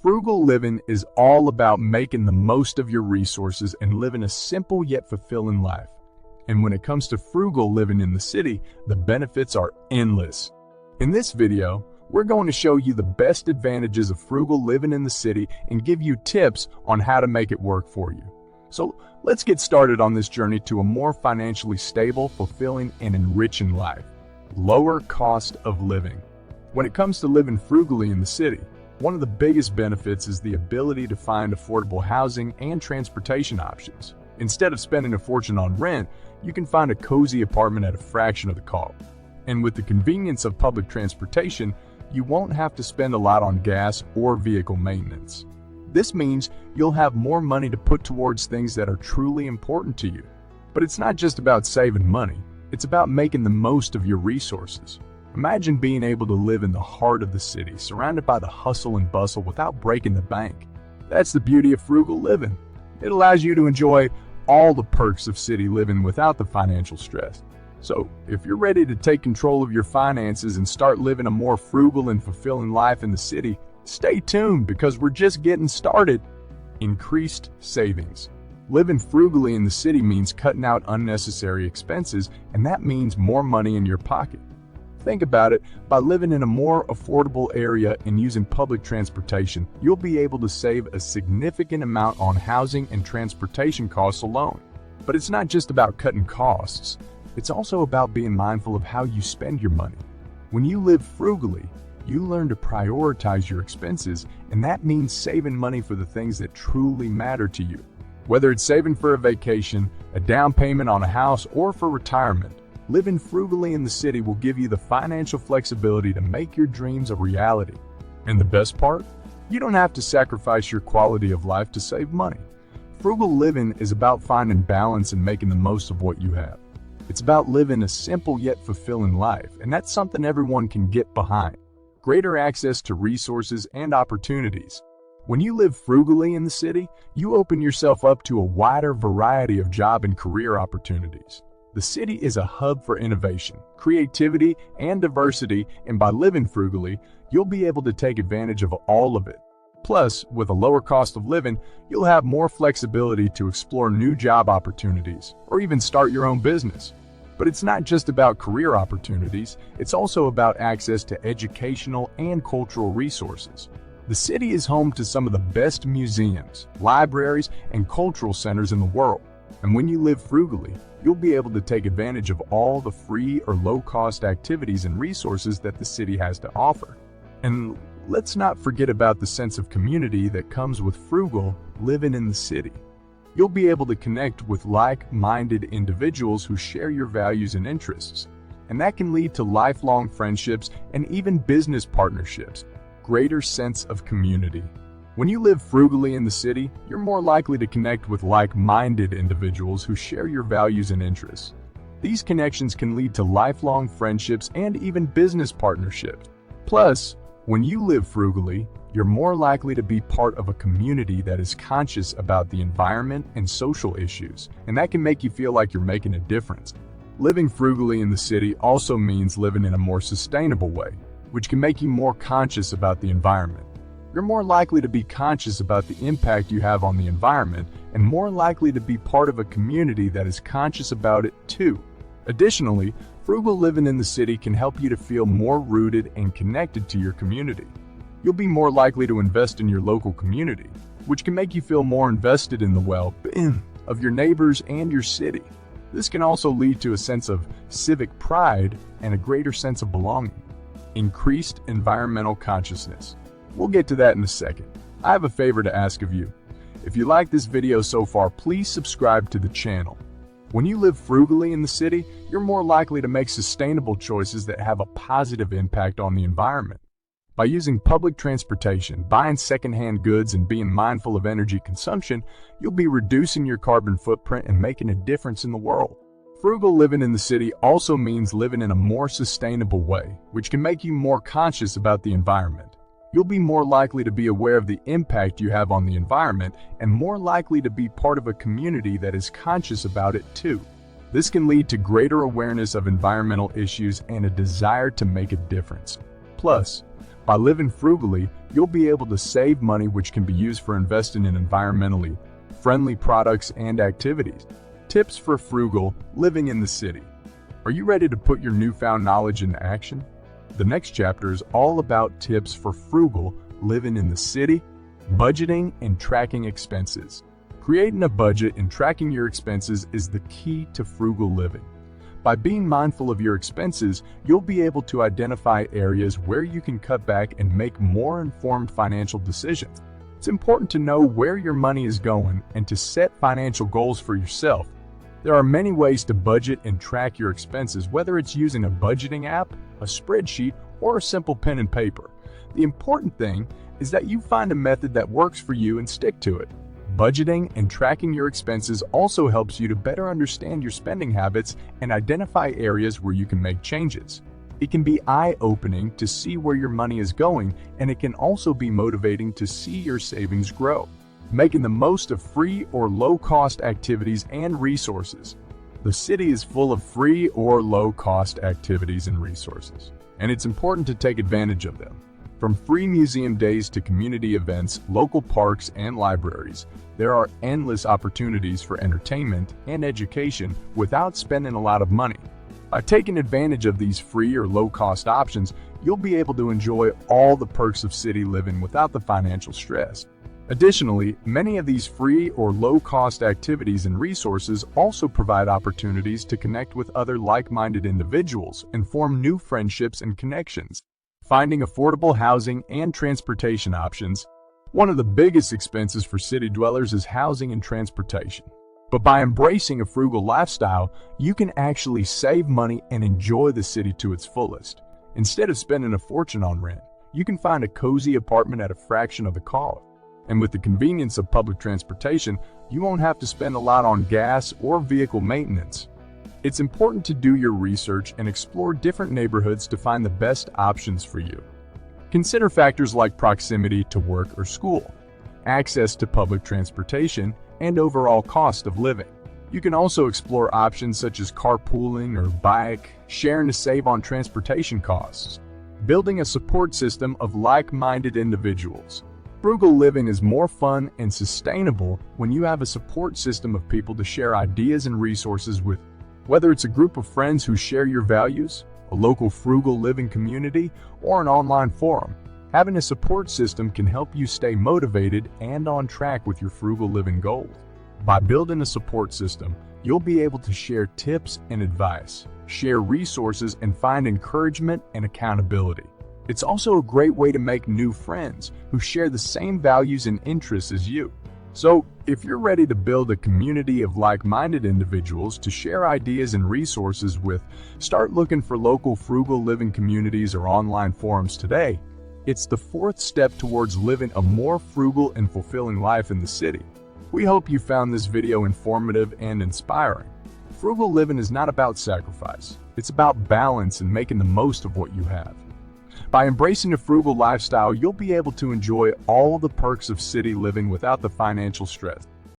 Frugal living is all about making the most of your resources and living a simple yet fulfilling life. And when it comes to frugal living in the city, the benefits are endless. In this video, we're going to show you the best advantages of frugal living in the city and give you tips on how to make it work for you. So let's get started on this journey to a more financially stable, fulfilling, and enriching life. Lower cost of living. When it comes to living frugally in the city, one of the biggest benefits is the ability to find affordable housing and transportation options. Instead of spending a fortune on rent, you can find a cozy apartment at a fraction of the cost. And with the convenience of public transportation, you won't have to spend a lot on gas or vehicle maintenance. This means you'll have more money to put towards things that are truly important to you. But it's not just about saving money, it's about making the most of your resources. Imagine being able to live in the heart of the city, surrounded by the hustle and bustle without breaking the bank. That's the beauty of frugal living. It allows you to enjoy all the perks of city living without the financial stress. So, if you're ready to take control of your finances and start living a more frugal and fulfilling life in the city, stay tuned because we're just getting started. Increased savings. Living frugally in the city means cutting out unnecessary expenses, and that means more money in your pocket. Think about it, by living in a more affordable area and using public transportation, you'll be able to save a significant amount on housing and transportation costs alone. But it's not just about cutting costs, it's also about being mindful of how you spend your money. When you live frugally, you learn to prioritize your expenses, and that means saving money for the things that truly matter to you. Whether it's saving for a vacation, a down payment on a house, or for retirement, living frugally in the city will give you the financial flexibility to make your dreams a reality. And the best part? You don't have to sacrifice your quality of life to save money. Frugal living is about finding balance and making the most of what you have. It's about living a simple yet fulfilling life, and that's something everyone can get behind. Greater access to resources and opportunities. When you live frugally in the city, you open yourself up to a wider variety of job and career opportunities. The city is a hub for innovation, creativity, and diversity, and by living frugally, you'll be able to take advantage of all of it. Plus, with a lower cost of living, you'll have more flexibility to explore new job opportunities, or even start your own business. But it's not just about career opportunities, it's also about access to educational and cultural resources. The city is home to some of the best museums, libraries, and cultural centers in the world. And when you live frugally, you'll be able to take advantage of all the free or low-cost activities and resources that the city has to offer. And let's not forget about the sense of community that comes with frugal living in the city. You'll be able to connect with like-minded individuals who share your values and interests. And that can lead to lifelong friendships and even business partnerships. Greater sense of community. When you live frugally in the city, you're more likely to connect with like-minded individuals who share your values and interests. These connections can lead to lifelong friendships and even business partnerships. Plus, when you live frugally, you're more likely to be part of a community that is conscious about the environment and social issues, and that can make you feel like you're making a difference. Living frugally in the city also means living in a more sustainable way, which can make you more conscious about the environment. You're more likely to be conscious about the impact you have on the environment and more likely to be part of a community that is conscious about it too. Additionally, frugal living in the city can help you to feel more rooted and connected to your community. You'll be more likely to invest in your local community, which can make you feel more invested in the well-being of your neighbors and your city. This can also lead to a sense of civic pride and a greater sense of belonging. Increased environmental consciousness. We'll get to that in a second. I have a favor to ask of you. If you like this video so far, please subscribe to the channel. When you live frugally in the city, you're more likely to make sustainable choices that have a positive impact on the environment. By using public transportation, buying secondhand goods, and being mindful of energy consumption, you'll be reducing your carbon footprint and making a difference in the world. Frugal living in the city also means living in a more sustainable way, which can make you more conscious about the environment. You'll be more likely to be aware of the impact you have on the environment and more likely to be part of a community that is conscious about it too. This can lead to greater awareness of environmental issues and a desire to make a difference. Plus, By living frugally, you'll be able to save money which can be used for investing in environmentally friendly products and activities. Tips for frugal living in the city. Are you ready to put your newfound knowledge into action? The next chapter is all about tips for frugal living in the city, budgeting and tracking expenses. Creating a budget and tracking your expenses is the key to frugal living. By being mindful of your expenses, you'll be able to identify areas where you can cut back and make more informed financial decisions. It's important to know where your money is going and to set financial goals for yourself. There are many ways to budget and track your expenses, whether it's using a budgeting app, a spreadsheet, or a simple pen and paper. The important thing is that you find a method that works for you and stick to it. Budgeting and tracking your expenses also helps you to better understand your spending habits and identify areas where you can make changes. It can be eye-opening to see where your money is going, and it can also be motivating to see your savings grow. Making the most of free or low-cost activities and resources. The city is full of free or low-cost activities and resources, and it's important to take advantage of them. From free museum days to community events, local parks, and libraries, there are endless opportunities for entertainment and education without spending a lot of money. By taking advantage of these free or low-cost options, you'll be able to enjoy all the perks of city living without the financial stress. Additionally, many of these free or low-cost activities and resources also provide opportunities to connect with other like-minded individuals and form new friendships and connections. Finding affordable housing and transportation options. One of the biggest expenses for city dwellers is housing and transportation. But by embracing a frugal lifestyle, you can actually save money and enjoy the city to its fullest. Instead of spending a fortune on rent, you can find a cozy apartment at a fraction of the cost. And with the convenience of public transportation, you won't have to spend a lot on gas or vehicle maintenance. It's important to do your research and explore different neighborhoods to find the best options for you. Consider factors like proximity to work or school, access to public transportation, and overall cost of living. You can also explore options such as carpooling or bike sharing to save on transportation costs. Building a support system of like-minded individuals. Frugal living is more fun and sustainable when you have a support system of people to share ideas and resources with. Whether it's a group of friends who share your values, a local frugal living community, or an online forum, having a support system can help you stay motivated and on track with your frugal living goals. By building a support system, you'll be able to share tips and advice, share resources, and find encouragement and accountability. It's also a great way to make new friends who share the same values and interests as you. So, if you're ready to build a community of like-minded individuals to share ideas and resources with, start looking for local frugal living communities or online forums today. It's the fourth step towards living a more frugal and fulfilling life in the city. We hope you found this video informative and inspiring. Frugal living is not about sacrifice. It's about balance and making the most of what you have. By embracing a frugal lifestyle, you'll be able to enjoy all the perks of city living without the financial stress.